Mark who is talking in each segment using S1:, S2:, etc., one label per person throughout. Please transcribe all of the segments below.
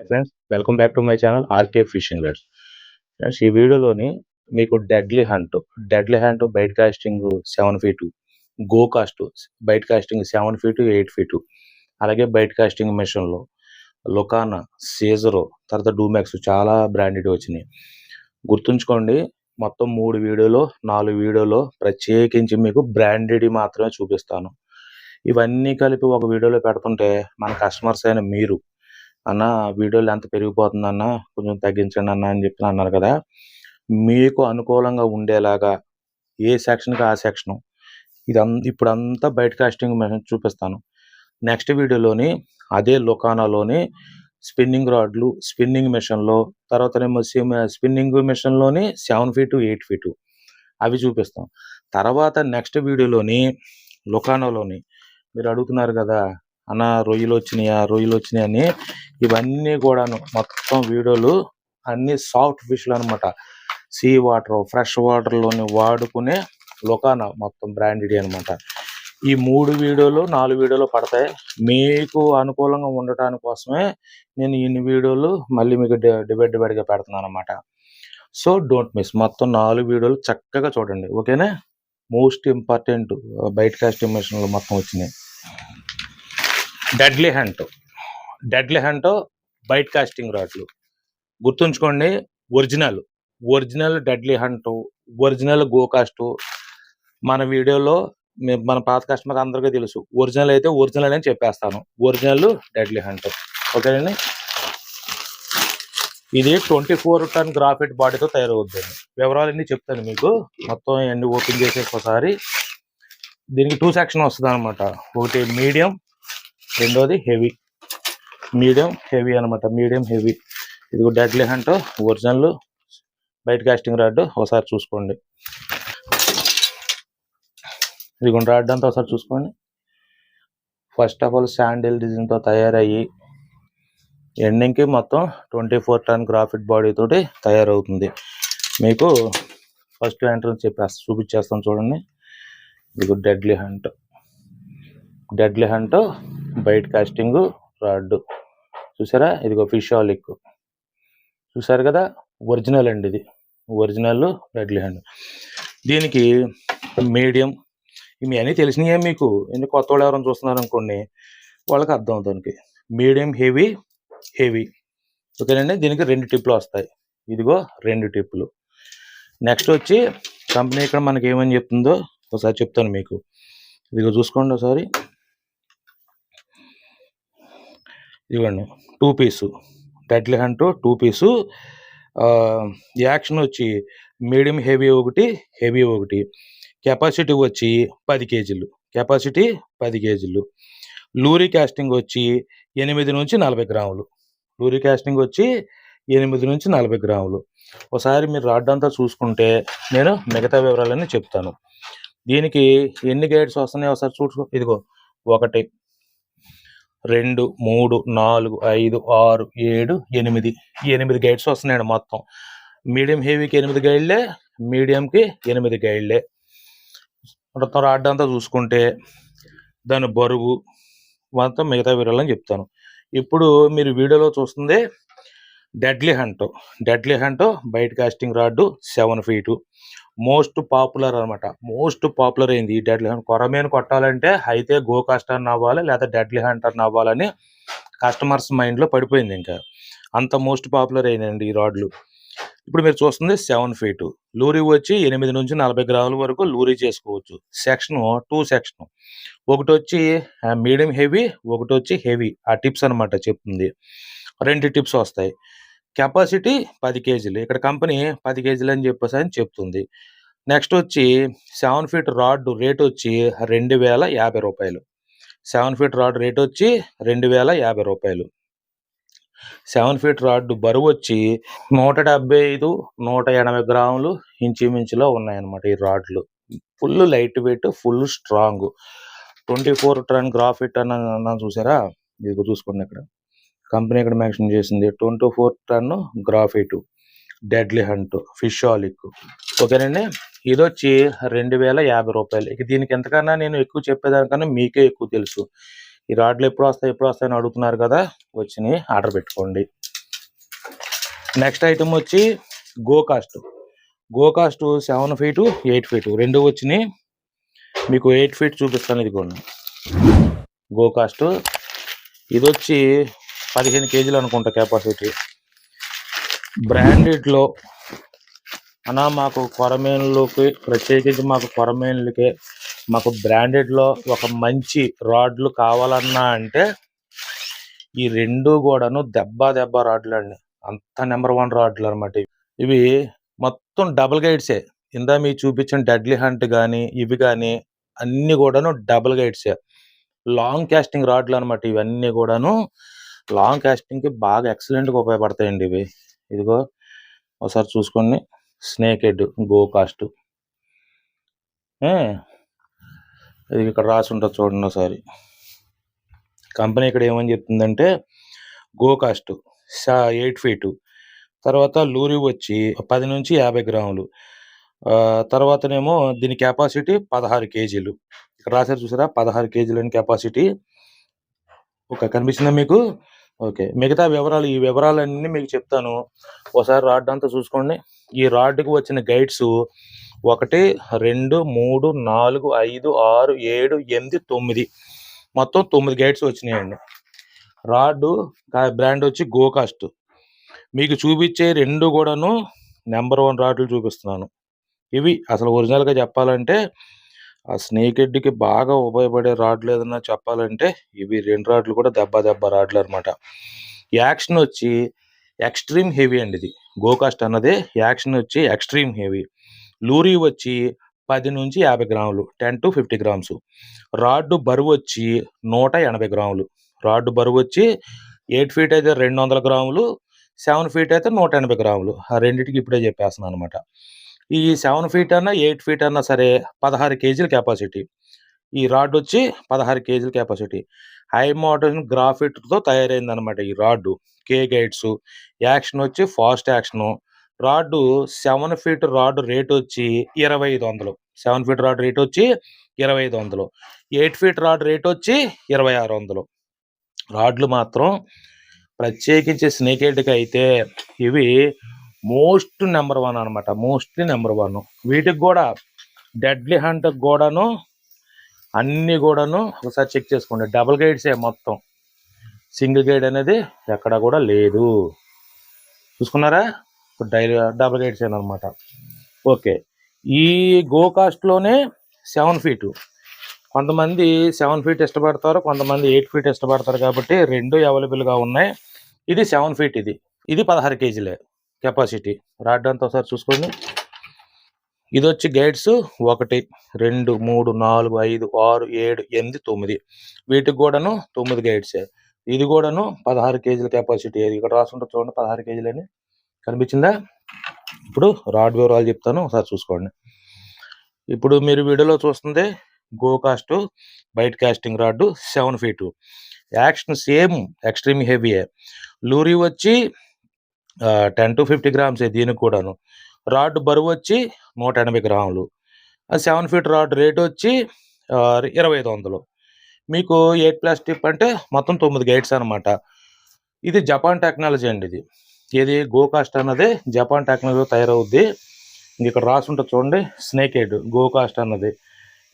S1: Friends, welcome back to my channel RK fishing let's. Friends, ఈ వీడియోలోని మీకు deadly hand bait casting 7 feet, go cast bait casting 7 feet 8 feet, అలాగే bait casting మిషన్లో లొకానా, సీజరో, తర్వాత డూమాక్స్ చాలా బ్రాండెడ్ వచ్చినాయి. గుర్తుంచుకోండి, మొత్తం 3 వీడియోలో 4 వీడియోలో ప్రత్యేకించి మీకు బ్రాండెడ్ మాత్రమే చూపిస్తాను. ఇవన్నీ కలిపి ఒక వీడియోలో పెడుతుంటే మన కస్టమర్స్ అయిన మీరు, అన్న వీడియో లెంత్ పెరిగిపోతుందన్న, కొంచెం తగ్గించండి అన్న అని చెప్పి అన్నారు కదా. మీకు అనుకూలంగా ఉండేలాగా ఏ సెక్షన్కి ఆ సెక్షను ఇప్పుడంతా బయట కాస్టింగ్ మెషిన్ చూపిస్తాను. నెక్స్ట్ వీడియోలోని అదే లొకానాలోని స్పిన్నింగ్ రాడ్లు, స్పిన్నింగ్ మిషన్లో, తర్వాతనేమో స్పిన్నింగ్ మిషన్లోని 7 ఫీటు 8 ఫీటు అవి చూపిస్తాం. తర్వాత నెక్స్ట్ వీడియోలోని లొకానాలోని మీరు అడుగుతున్నారు కదా, అన్న రొయ్యలు వచ్చినాయి అని. ఇవన్నీ కూడాను మొత్తం వీడియోలు అన్ని సాఫ్ట్ ఫిష్లు అనమాట. సీ వాటర్, ఫ్రెష్ వాటర్లోని వాడుకునే లొకానా మొత్తం బ్రాండెడ్ అనమాట. ఈ 3 వీడియోలు 4 వీడియోలు పడతాయి. మీకు అనుకూలంగా ఉండటాని కోసమే నేను ఇన్ని వీడియోలు మళ్ళీ మీకు డివైడ్గా పెడుతున్నాను అనమాట. సో డోంట్ మిస్, మొత్తం 4 వీడియోలు చక్కగా చూడండి, ఓకేనా. మోస్ట్ ఇంపార్టెంట్ బైట్ కాస్టింగ్ మిషన్లు మొత్తం వచ్చినాయి. డెడ్లీ హ్యాండ్ బైట్ కాస్టింగ్ రాడ్లు గుర్తుంచుకోండి. Original deadly hand, original go cost మన వీడియోలో మన పాత కస్టమర్ అందరికీ తెలుసు. ఒరిజినల్ అయితే ఒరిజినల్ అని చెప్పేస్తాను. ఒరిజినల్ డెడ్లీ హ్యాండ్, ఓకేనండి. ఇది 24 టన్ గ్రాఫైట్ బాడీతో తయారవుతుంది. వివరాలన్నీ చెప్తాను మీకు. మొత్తం అన్ని ఓపెన్ చేసేసి ఒకసారి. దీనికి 2 సెక్షన్ వస్తుంది అనమాట. ఒకటి మీడియం, రెండోది హెవీ. మీడియం హెవీ అనమాట. Medium heavy. ఇది deadly hand original bait casting rod. ఒకసారి చూసుకోండి. ఇది రాడ్ అంతా ఒకసారి చూసుకోండి. ఫస్ట్ ఆఫ్ ఆల్ శాండిల్ డిజైన్తో తయారయ్యి ఎండింగ్కి మొత్తం 24 టన్ గ్రాఫైట్ బాడీ తోటి తయారవుతుంది. మీకు ఫస్ట్ ఎంట్రన్స్ చూపించేస్తాను చూడండి. ఇది deadly hand bait casting rod చూసారా. ఇదిగో ఫిషాలిక్ చూసారు కదా, ఒరిజినల్ అండి. ఇది ఒరిజినల్ డెడ్లీ హ్యాండ్. దీనికి మీడియం, ఇవి అన్నీ తెలిసినాయే మీకు. ఎందుకు కొత్త వాళ్ళు ఎవరైనా చూస్తున్నారు అనుకోండి, వాళ్ళకి అర్థం అవుతుంది. మీడియం, హెవీ, ఓకేనండి. దీనికి 2 టిప్లు వస్తాయి. ఇదిగో 2 టిప్లు. నెక్స్ట్ వచ్చి కంపెనీ ఇక్కడ మనకి ఏమని చెప్తుందో ఒకసారి చెప్తాను మీకు. ఇదిగో చూసుకోండి ఒకసారి. ఇదిగోండి 2 పీసు డెడ్లీ హ్యాండ్ 2 పీసు. యాక్షన్ వచ్చి మీడియం హెవీ ఒకటి. కెపాసిటీ వచ్చి 10 కేజీలు. లూరీ కాస్టింగ్ వచ్చి 8 నుంచి 40 గ్రాములు. ఒకసారి మీరు రాడ్ అంతా చూసుకుంటే నేను మిగతా వివరాలన్నీ చెప్తాను. దీనికి ఎన్ని గైడ్స్ వస్తున్నాయో ఒకసారి చూసుకో. ఇదిగో 1, 2, 3, 4, 5, 6, 7, 8 గైడ్స్ వస్తున్నాయండి మొత్తం. మీడియం హెవీకి 8 గైడ్లే, మీడియంకి 8 గైడ్లే. మొత్తం రాడ్ అంతా చూసుకుంటే దాని బరువు మొత్తం మిగతా వివరాలని చెప్తాను. ఇప్పుడు మీరు వీడియోలో చూస్తుంది deadly hand bait casting rod 7 feet. Most popular అనమాట. మోస్ట్ పాపులర్ అయింది ఈ డెడ్లీ హ్యాండ్. కొరమేను కొట్టాలంటే అయితే గో కాస్ట్ అన్న అవ్వాలి, లేదా డెడ్లీ హ్యాండ్ అన్న అవ్వాలని కస్టమర్స్ మైండ్లో పడిపోయింది. ఇంకా అంత మోస్ట్ పాపులర్ అయిందండి ఈ రాడ్లు. ఇప్పుడు మీరు చూస్తుంది 7 ఫీటు. లూరీ వచ్చి 8 నుంచి 40 గ్రాముల వరకు లూరీ చేసుకోవచ్చు. 2 సెక్షన్. ఒకటి వచ్చి మీడియం హెవీ, ఒకటి వచ్చి హెవీ. ఆ టిప్స్ అనమాట చెప్తుంది. 2 టిప్స్ వస్తాయి. కెపాసిటీ 10 కేజీలు. ఇక్కడ కంపెనీ 10 కేజీలు అని చెప్తుంది. నెక్స్ట్ వచ్చి 7 ఫీట్ రాడ్ రేట్ వచ్చి 2050 రూపాయలు. 7 ఫీట్ రాడ్ రేట్ వచ్చి 2050 రూపాయలు. 7 ఫీట్ రాడ్ బరువు వచ్చి 175, 180 గ్రాములు ఇంచుమించులో ఉన్నాయన్నమాట ఈ రాడ్లు. Full light weight, full strong. 24 టన్ గ్రాఫైట్ అన్న చూసారా. ఇది చూసుకోండి. ఇక్కడ కంపెనీ ఇక్కడ మెన్షన్ చేసింది 24 టన్ గ్రాఫైట్ డెడ్లీ హ్యాండ్ ఫిషాలిక్, ఓకేనండి. ఇది వచ్చి 2050 రూపాయలు. ఇక దీనికి ఎంతకన్నా నేను ఎక్కువ చెప్పేదానికన్నా మీకే ఎక్కువ తెలుసు. ఈ రాడ్లు ఎప్పుడు వస్తాయని అడుగుతున్నారు కదా, వచ్చినాయి, ఆర్డర్ పెట్టుకోండి. నెక్స్ట్ ఐటమ్ వచ్చి గోకాస్ట్. గోకాస్ట్ 7 ఫీటు 8 ఫీటు రెండు వచ్చినాయి. మీకు 8 ఫీట్ చూపిస్తాను. ఇదిగోండి గోకాస్ట్. ఇది వచ్చి 15 కేజీలు అనుకుంటా కెపాసిటీ. బ్రాండెడ్లో అన్నా మాకు కొరమేన్లకి ప్రత్యేకించి మాకు బ్రాండెడ్లో ఒక మంచి రాడ్లు కావాలన్నా అంటే ఈ రెండు కూడాను దెబ్బ రాడ్లు అండి. అంత నెంబర్ 1 రాడ్లు అనమాట. ఇవి మొత్తం డబుల్ గైడ్సే. ఇందా మీకు చూపించిన డెడ్లీ హంట్ కానీ ఇవి కానీ అన్ని కూడాను డబుల్ గైడ్సే. లాంగ్ కాస్టింగ్ రాడ్లు అనమాట. ఇవన్నీ కూడాను లాంగ్ కాస్టింగ్కి బాగా ఎక్సలెంట్గా ఉపయోగపడతాయండి ఇవి. ఇదిగో ఒకసారి చూసుకోండి. Snake head Gocast. ఇది ఇక్కడ రాసి ఉంటుంది చూడండి ఒకసారి. కంపెనీ ఇక్కడ ఏమని చెప్తుందంటే గోకాస్ట్ 8 ఫీటు, తర్వాత లూరి వచ్చి 10 నుంచి 50 గ్రాములు, తర్వాతనేమో దీని కెపాసిటీ 16 కేజీలు. ఇక్కడ రాశారు చూసారా 16 కేజీలు అని కెపాసిటీ. ఓకే, కనిపిస్తుందా మీకు? ఓకే, మిగతా వివరాలు ఈ వివరాలన్నీ మీకు చెప్తాను. ఒకసారి రాడ్ అంతా చూసుకోండి. ఈ రాడ్కి వచ్చిన గైడ్స్ 1 2 3 4 5 6 7 8 9 మొత్తం 9 గైడ్స్ వచ్చినాయండి. రాడ్ బ్రాండ్ వచ్చి గోకాస్ట్. మీకు చూపించే రెండు కూడాను నెంబర్ 1 రాడ్లు చూపిస్తున్నాను. ఇవి అసలు ఒరిజినల్గా చెప్పాలంటే ఆ స్నేక్ హెడ్కి బాగా ఉపయోగపడే రాడ్లు ఏదన్నా చెప్పాలంటే ఇవి 2 రాడ్లు కూడా దెబ్బ రాడ్లు అనమాట. యాక్షన్ వచ్చి ఎక్స్ట్రీమ్ హెవీ అండి. ఇది గోకాస్ట్ అన్నదే యాక్షన్ వచ్చి ఎక్స్ట్రీమ్ హెవీ. లూరీ వచ్చి 10 నుంచి 50 గ్రాములు, 10 to 50 గ్రామ్స్. రాడ్ బరువు వచ్చి 180 గ్రాములు. రాడ్ బరువు వచ్చి 8 ఫీట్ అయితే 200 గ్రాములు, 7 ఫీట్ అయితే 180 గ్రాములు. ఆ రెండింటికి ఇప్పుడే చెప్పేస్తున్నాను అనమాట. ఈ 7 ఫీట్ అన్నా 8 ఫీట్ అన్నా సరే 16 కేజీల కెపాసిటీ. ఈ రాడ్ వచ్చి 16 కేజీల కెపాసిటీ. హై మోడర్న్ గ్రాఫిట్తో తయారైంది అనమాట ఈ రాడ్. కే గైడ్స్. యాక్షన్ వచ్చి fast action. Rod 7 feet rod rate వచ్చి 2500. 7 ఫీట్ రాడ్ రేట్ వచ్చి 2500. 8 ఫీట్ రాడ్ రేట్ వచ్చి 2600. రాడ్లు మాత్రం ప్రత్యేకించి స్నేక్ హెడ్కి అయితే ఇవి మోస్ట్ నెంబర్ 1 అనమాట. Mostly number 1. వీటికి కూడా డెడ్లీ హంట్ కూడాను అన్నీ కూడాను ఒకసారి చెక్ చేసుకోండి. డబుల్ గైడ్సే మొత్తం. సింగిల్ గైడ్ అనేది ఎక్కడ కూడా లేదు. చూసుకున్నారా? డబుల్ గైడ్స్ అనమాట. ఓకే, ఈ గోకాస్ట్లోనే 7 ఫీటు. కొంతమంది 7 ఫీట్ ఇష్టపడతారు, కొంతమంది 8 ఫీట్ ఇష్టపడతారు కాబట్టి రెండు అవైలబుల్గా ఉన్నాయి. ఇది 7 ఫీట్. ఇది 16 కేజీలే కెపాసిటీ. రాడ్ అంతా ఒకసారి చూసుకోండి. ఇది వచ్చి గైడ్స్ 1 2 3 4 5 6 7 8 9. వీటికి కూడాను 9 గైడ్సే. ఇది కూడాను 16 కేజీల కెపాసిటీ. ఇక్కడ రాసుకుంటారు చూడండి 16 కేజీలని. కనిపించిందా? ఇప్పుడు రాడ్ వివరాలు చెప్తాను, ఒకసారి చూసుకోండి. ఇప్పుడు మీరు వీడియోలో చూస్తుంది Gocast bait casting rod 7 feet. Action same extreme హెవీయే. లూరీ వచ్చి 10 to 50 గ్రామ్సే దీనికి కూడాను. రాడ్ బరువు వచ్చి 180 గ్రాములు. 7 ఫీట్ రాడ్ రేట్ వచ్చి 2500. మీకు 8+ టిప్ అంటే మొత్తం 9 గైడ్స్ అనమాట. ఇది జపాన్ టెక్నాలజీ అండి. ఇది గోకాస్ట్ అన్నది జపాన్ టెక్నాలజీ తయారవుద్ది. ఇక్కడ రాసుంటుంది చూడండి స్నేక్ హెడ్ గోకాస్ట్ అన్నది.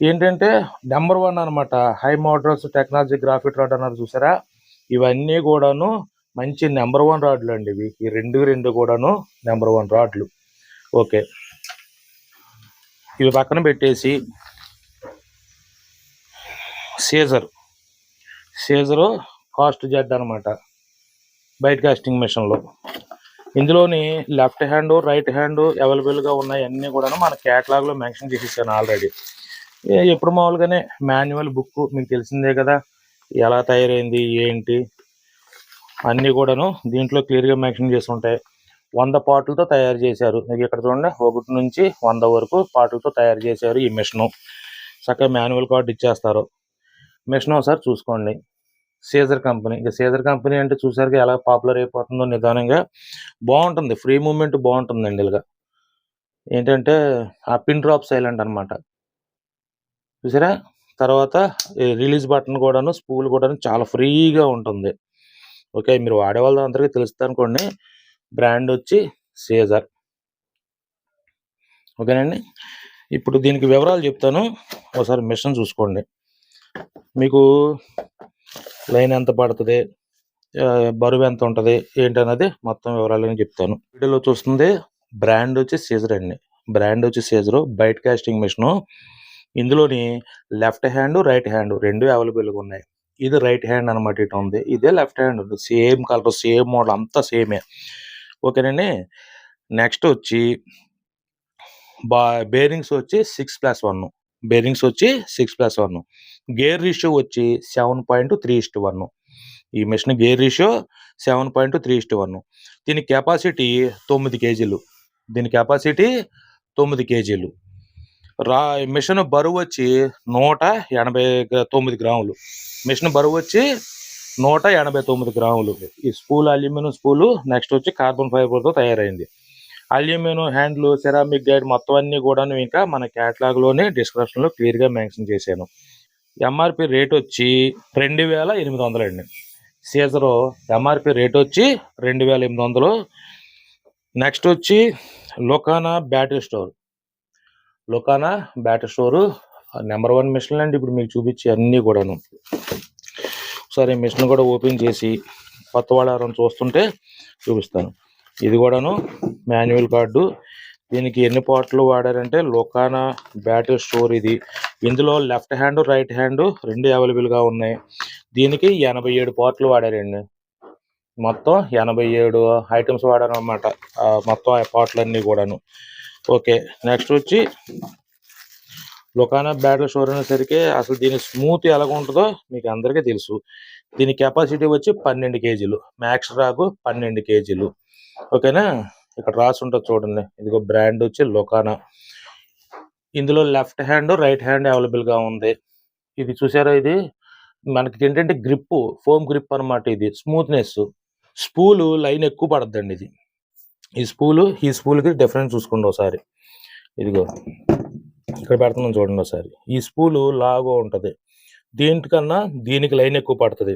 S1: ఏంటంటే నెంబర్ 1 అనమాట. హై మోటార్స్ టెక్నాలజీ గ్రాఫిట్ రాడ్ అన్నారు చూసారా? ఇవన్నీ కూడాను మంచి నెంబర్ 1 రాడ్లు అండి ఇవి. ఈ రెండు కూడాను నెంబర్ 1 రాడ్లు. ఓకే, ఇవి పక్కన పెట్టేసి సీజరు కాస్ట్ జెడ్ అనమాట బైట్ కాస్టింగ్ మిషన్లో. ఇందులోని లెఫ్ట్ హ్యాండ్ రైట్ హ్యాండ్ అవైలబుల్గా ఉన్నాయి. అన్నీ కూడా మన క్యాటలాగ్లో మెన్షన్ చేసేసాను ఆల్రెడీ. ఎప్పుడు మామూలుగానే మాన్యువల్ బుక్ మీకు తెలిసిందే కదా, ఎలా తయారైంది ఏంటి అన్నీ కూడాను దీంట్లో క్లియర్గా మెన్షన్ చేసి ఉంటాయి. 100 పార్టులతో తయారు చేశారు. మీకు ఇక్కడ చూడండి 1 నుంచి 100 వరకు పార్టులతో తయారు చేశారు ఈ మిషను. చక్కగా మాన్యువల్ కార్డు ఇచ్చేస్తారు. మిషన్ ఒకసారి చూసుకోండి. Caesar company. ఇక సీజర్ కంపెనీ అంటే చూసారుగా ఎలా పాపులర్ అయిపోతుందో నిదానంగా. బాగుంటుంది, ఫ్రీ మూమెంట్ బాగుంటుందండి. ఇలాగా ఏంటంటే ఆ పిన్ డ్రాప్ సైలెంట్ అనమాట. చూసారా? తర్వాత రిలీజ్ బటన్ కూడాను స్పూల్ కూడాను చాలా ఫ్రీగా ఉంటుంది. ఓకే, మీరు వాడేవాళ్ళ అందరికీ తెలుస్తుంది అనుకోండి. బ్రాండ్ వచ్చి సీజర్. ఓకేనండి. ఇప్పుడు దీనికి వివరాలు చెప్తాను, ఒకసారి మిషన్ చూసుకోండి. మీకు లైన్ ఎంత పడుతుంది, బరువు ఎంత ఉంటుంది ఏంటన్నది మొత్తం వివరాలని చెప్తాను. వీడియోలో చూస్తుంది బ్రాండ్ వచ్చి సీజర్ అండి. బ్రాండ్ వచ్చి సీజరు బైట్ కాస్టింగ్ మిషను. ఇందులోని లెఫ్ట్ హ్యాండ్ రైట్ హ్యాండ్ రెండు అవైలబుల్గా ఉన్నాయి. ఇది రైట్ హ్యాండ్ అనమాట, ఇటు ఉంది. ఇదే left hand, same colour same model అంతా సేమే. ఓకేనండి. నెక్స్ట్ వచ్చి బేరింగ్స్ వచ్చి 6+1, బేరింగ్స్ వచ్చి 6+1. గేర్ రేషియో వచ్చి 7.3:1. ఈ మిషన్ గేర్ రేషియో 7.3:1. దీని కెపాసిటీ 9 కేజీలు. దీని కెపాసిటీ 9 కేజీలు. మిషన్ బరువు వచ్చి 189 గ్రాములు. మిషన్ బరువు వచ్చి 189 గ్రాములు. ఈ స్పూల్ అల్యూమినియం స్పూలు. నెక్స్ట్ వచ్చి కార్బన్ ఫైబర్తో తయారైంది. అల్యూమినియం హ్యాండ్లు, సెరామిక్ గైడ్ మొత్తం అన్ని కూడాను ఇంకా మన క్యాటలాగ్లోనే డిస్క్రిప్షన్లో క్లియర్గా మెన్షన్ చేశాను. ఎంఆర్పి రేట్ వచ్చి 2800 అండి. సీజరు ఎంఆర్పి రేట్ వచ్చి 2800. నెక్స్ట్ వచ్చి లొకానా బ్యాటరీ స్టోర్. లొకానా బ్యాటరీ స్టోరు నెంబర్ 1 మిషన్ అండి. ఇప్పుడు మీకు చూపించే అన్నీ కూడాను. ఒకసారి మిషన్ కూడా ఓపెన్ చేసి కొత్త వాడారని చూస్తుంటే చూపిస్తాను. ఇది కూడాను మాన్యువల్ కార్డు. దీనికి ఎన్ని పార్ట్లు వాడారంటే లొకానా బ్యాటరీ స్టోర్ ఇది. ఇందులో లెఫ్ట్ హ్యాండ్ రైట్ హ్యాండ్ రెండు అవైలబుల్గా ఉన్నాయి. దీనికి 87 పార్ట్లు వాడారండి. మొత్తం 87 ఐటమ్స్ వాడారనమాట, మొత్తం ఆ పార్ట్లు అన్నీ కూడాను. ఓకే. నెక్స్ట్ వచ్చి లొకానా బ్యాటరీ స్టోర్ అనేసరికి అసలు దీని స్మూత్ ఎలాగ ఉంటుందో మీకు అందరికీ తెలుసు. దీని కెపాసిటీ వచ్చి 12 కేజీలు. మ్యాక్స్ డ్రాగ్ 12 కేజీలు. ఓకేనా. ఇక్కడ రాసి ఉంటుంది చూడండి. ఇదిగో బ్రాండ్ వచ్చి లొకానా. ఇందులో లెఫ్ట్ హ్యాండ్ రైట్ హ్యాండ్ అవైలబుల్గా ఉంది. ఇది చూసారా, ఇది మనకి ఏంటంటే గ్రిప్, ఫోమ్ గ్రిప్ అనమాట. ఇది స్మూత్నెస్. స్పూలు లైన్ ఎక్కువ పడద్దండి. ఇది ఈ స్పూల్కి డిఫరెన్స్ చూసుకోండి ఒకసారి. ఇదిగో ఇక్కడ పెడుతున్నాం చూడండి ఒకసారి. ఈ స్పూలు లాగా ఉంటుంది. దీనికన్నా దీనికి లైన్ ఎక్కువ పడుతుంది.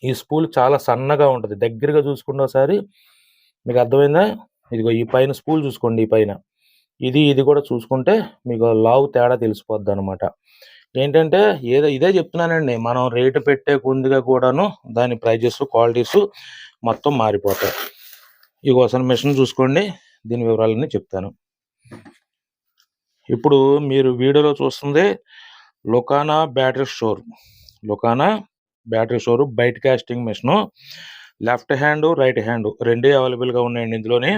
S1: ఈ స్పూల్ చాలా సన్నగా ఉంటుంది. దగ్గరగా చూసుకోండి ఒకసారి, మీకు అర్థమైందా. ఇదిగో ఈ పైన స్పూల్ చూసుకోండి. ఈ పైన ఇది కూడా చూసుకుంటే మీకు లావు తేడా తెలిసిపోద్ది అనమాట. ఏంటంటే ఇదే చెప్తున్నానండి, మనం రేటు పెట్టే కొద్దిగా కూడాను దాని ప్రైజెస్, క్వాలిటీస్ మొత్తం మారిపోతాయి. ఇగోసారి మిషన్ చూసుకోండి, దీని వివరాలన్నీ చెప్తాను. ఇప్పుడు మీరు వీడియోలో చూస్తుంది లొకానా బ్యాటరీ స్టోర్. లొకానా battery store bait casting machine. Left hand right hand రెండే అవైలబుల్గా ఉన్నాయండి ఇందులోనే.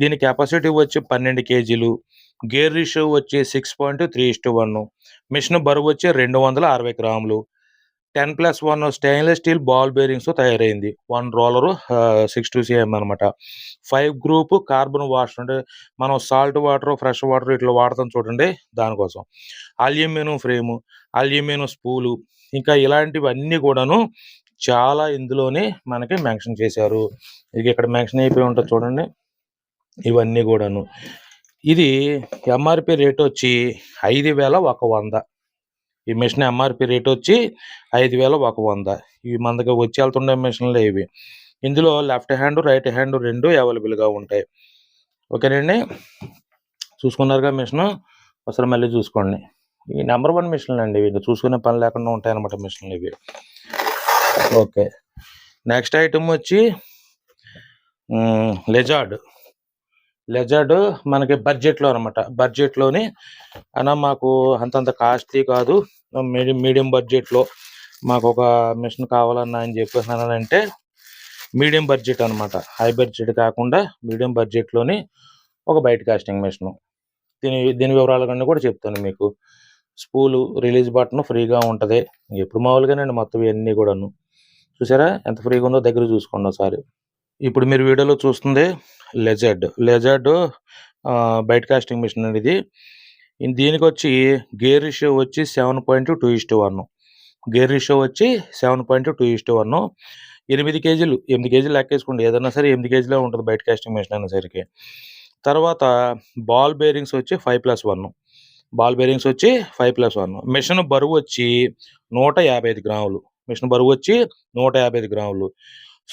S1: దీని కెపాసిటీ వచ్చి 12 కేజీలు. గేర్ రేషియో వచ్చి 6.3:1. మిషన్ బరువు వచ్చి 260 గ్రాములు. 10+1 స్టెయిన్లెస్ స్టీల్ బాల్ బేరింగ్స్ తయారైంది. 1 రోలరు 62 cm అనమాట. 5 గ్రూప్ కార్బన్ వాష్, అంటే మనం సాల్ట్ వాటర్, ఫ్రెష్ వాటర్ ఇట్లా వాడతాం చూడండి, దానికోసం. అల్యూమినియం ఫ్రేము, అల్యూమినియం స్పూలు, ఇంకా ఇలాంటివన్నీ కూడాను చాలా ఇందులోనే మనకి మెన్షన్ చేశారు. ఇది ఇక్కడ మెన్షన్ అయిపోయి ఉంటుంది చూడండి, ఇవన్నీ కూడాను. ఇది ఎంఆర్పి రేట్ వచ్చి 5100. ఈ మిషన్ ఎంఆర్పి రేట్ వచ్చి 5100. ఇవి మన దగ్గర వచ్చి వెళ్తుండే మిషన్లు ఇవి. ఇందులో లెఫ్ట్ హ్యాండ్ రైట్ హ్యాండ్ రెండు అవైలబుల్గా ఉంటాయి. ఓకేనండి. చూసుకున్నారుగా మిషను, ఒకసారి మళ్ళీ చూసుకోండి. ఈ నెంబర్ 1 మిషన్లు అండి. ఇవి చూసుకునే పని లేకుండా ఉంటాయన్నమాట మిషన్లు ఇవి. ఓకే. నెక్స్ట్ ఐటమ్ వచ్చి లెజార్డ్ మనకి బడ్జెట్లో అనమాట. బడ్జెట్లోని అన్న మాకు అంతంత కాస్ట్లీ కాదు, మీడియం బడ్జెట్లో మాకు ఒక మిషన్ కావాలన్నా అని చెప్పేసానంటే మీడియం బడ్జెట్ అనమాట. హై బడ్జెట్ కాకుండా మీడియం బడ్జెట్లోని ఒక బైట్ కాస్టింగ్ మిషను. దీని వివరాలన్నీ కూడా చెప్తాను మీకు. స్పూలు, రిలీజ్ బటన్ ఫ్రీగా ఉంటుంది. ఎప్పుడు మామూలుగానండి మొత్తం ఇవన్నీ కూడాను. చూసారా ఎంత ఫ్రీగా ఉందో, దగ్గర చూసుకోండి ఒకసారి. ఇప్పుడు మీరు వీడియోలో చూస్తుంది లెజార్డ్ బైట్ కాస్టింగ్ మిషన్ అండి ఇది. దీనికి వచ్చి గేర్ రేషియో వచ్చి 7.2:1. గేర్ రేషియో వచ్చి 7.2:1. 8 కేజీలు లెక్కేసుకోండి. ఏదైనా సరే 8 కేజీలే ఉంటుంది బైట్ కాస్టింగ్ మిషన్ అనేసరికి. తర్వాత బాల్ బేరింగ్స్ వచ్చి 5+1. బాల్ బేరింగ్స్ వచ్చి 5+1. మిషన్ బరువు వచ్చి 155 గ్రాములు. మిషన్ బరువు వచ్చి 155 గ్రాములు.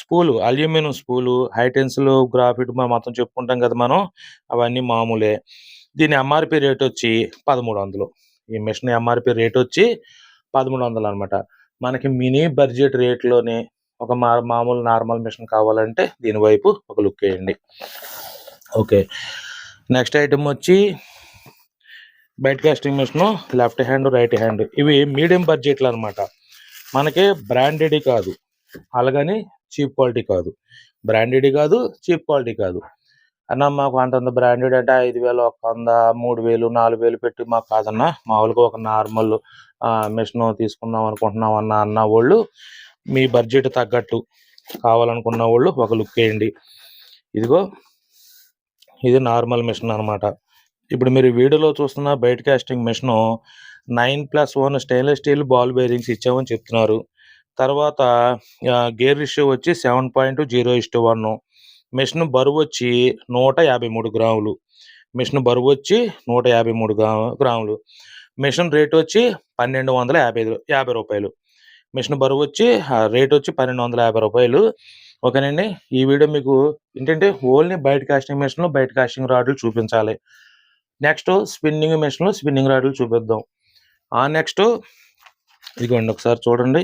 S1: స్పూలు, అల్యూమినియం స్పూలు, హైటెన్సిల్, గ్రాఫిట్ మొత్తం చెప్పుకుంటాం కదా మనం. అవన్నీ మామూలే. దీని ఎంఆర్పి రేట్ వచ్చి 1300. ఈ మిషన్ ఎంఆర్పి రేట్ వచ్చి 1300 అనమాట. మనకి మినీ బడ్జెట్ రేట్లోనే ఒక మామూలు నార్మల్ మిషన్ కావాలంటే దీని వైపు ఒక లుక్ వేయండి. ఓకే, నెక్స్ట్ ఐటమ్ వచ్చి bait casting machine, left hand, right hand. ఇవి మీడియం బడ్జెట్లు అనమాట. మనకి బ్రాండెడ్ కాదు, అలాగని చీప్ క్వాలిటీ కాదు. బ్రాండెడ్ కాదు, చీప్ క్వాలిటీ కాదు. అన్న మాకు అంతంత బ్రాండెడ్ అంటే 5000, 100, 3000, 4000 పెట్టి మాకు కాదన్నా, మామూలుగా ఒక నార్మల్ మిషన్ తీసుకుందాం అనుకుంటున్నాం అన్న వాళ్ళు, మీ బడ్జెట్ తగ్గట్టు కావాలనుకున్న వాళ్ళు ఒక లుక్ వేయండి. ఇదిగో ఇది నార్మల్ మిషన్ అనమాట. ఇప్పుడు మీరు వీడియోలో చూస్తున్న bait casting machine 9+1 stainless steel ball bearings ఇచ్చామని చెప్తున్నారు. తర్వాత గేర్ రేషియో వచ్చి 7.0:1. మిషన్ బరువు వచ్చి 153 గ్రాములు. మిషన్ బరువు వచ్చి 153 గ్రాములు. మిషన్ రేట్ వచ్చి 1250 రూపాయలు. మిషన్ బరువు వచ్చి రేట్ వచ్చి 1250 రూపాయలు. ఓకేనండి. ఈ వీడియో మీకు ఏంటంటే ఓన్లీ బైట్ కాస్టింగ్ మిషన్లు, బైట్ కాస్టింగ్ రాడ్లు చూపించాలి. నెక్స్ట్ స్పిన్నింగ్ మిషన్లు, స్పిన్నింగ్ రాడ్లు చూపిద్దాం. నెక్స్ట్ ఇదిగోండి, ఒకసారి చూడండి.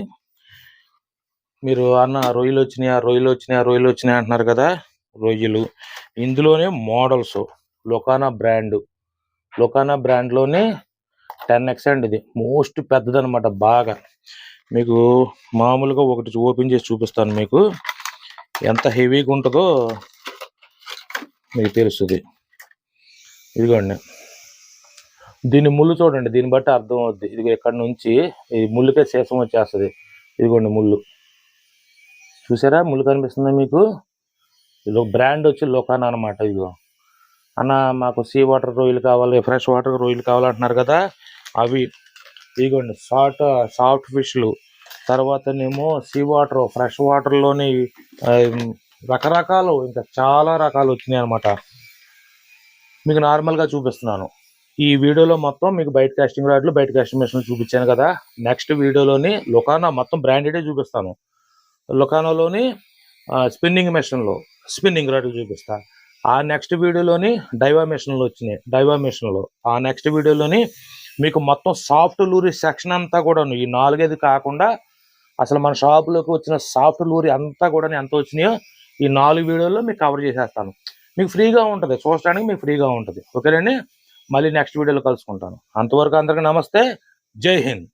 S1: మీరు అన్న రొయ్యలు వచ్చినాయి అంటున్నారు కదా. రొయ్యలు ఇందులోనే మోడల్స్ లొకానా బ్రాండ్లోనే 10X అండి. ఇది మోస్ట్ పెద్దదనమాట. బాగా మీకు మామూలుగా ఒకటి ఓపెన్ చేసి చూపిస్తాను. మీకు ఎంత హెవీగా ఉంటుందో మీకు తెలుస్తుంది. ఇదిగోండి, దీని ముళ్ళు చూడండి, దీన్ని బట్టి అర్థం అవుద్ది. ఇది ఇక్కడ నుంచి ఈ ముళ్ళుకే శేషం వచ్చేస్తుంది. ఇదిగోండి ముళ్ళు చూసారా, ముళ్ళు కనిపిస్తుందా మీకు? ఇది బ్రాండ్ వచ్చి లొకానా అనమాట. ఇదిగో అన్న మాకు సీ వాటర్ రొయ్యలు కావాలి, ఫ్రెష్ వాటర్ రొయ్యలు కావాలంటున్నారు కదా, అవి ఇదిగోండి. సాఫ్ట్ ఫిష్లు, తర్వాతనేమో సీ వాటర్, ఫ్రెష్ వాటర్లోని రకరకాలు, ఇంకా చాలా రకాలు వచ్చినాయి అనమాట. మీకు నార్మల్గా చూపిస్తున్నాను. ఈ వీడియోలో మొత్తం మీకు బైట్ కాస్టింగ్ రాడ్లు, బైట్ కాస్టింగ్ మిషన్లు చూపించాను కదా. నెక్స్ట్ వీడియోలోని లొకానా మొత్తం బ్రాండెడే చూపిస్తాను. లొకానాలోని స్పిన్నింగ్ మిషన్లో స్పిన్నింగ్ రాడ్లు చూపిస్తా. ఆ నెక్స్ట్ వీడియోలోని డైవా మిషన్లు వచ్చినాయి, డైవా మిషన్లో. ఆ నెక్స్ట్ వీడియోలోని మీకు మొత్తం సాఫ్ట్ లూరీ సెక్షన్ అంతా కూడాను, ఈ 4-5 కాకుండా అసలు మన షాపులోకి వచ్చిన సాఫ్ట్ లూరీ అంతా కూడా ఎంత వచ్చినాయో ఈ 4 వీడియోల్లో మీకు కవర్ చేసేస్తాను. మీకు ఫ్రీగా ఉంటుంది, చూడడానికి మీకు ఫ్రీగా ఉంటుంది. ఓకేనండి. మళ్ళీ నెక్స్ట్ వీడియోలో కలుసుకుంటాను. అంతవరకు అందరికీ నమస్తే. జై హింద్.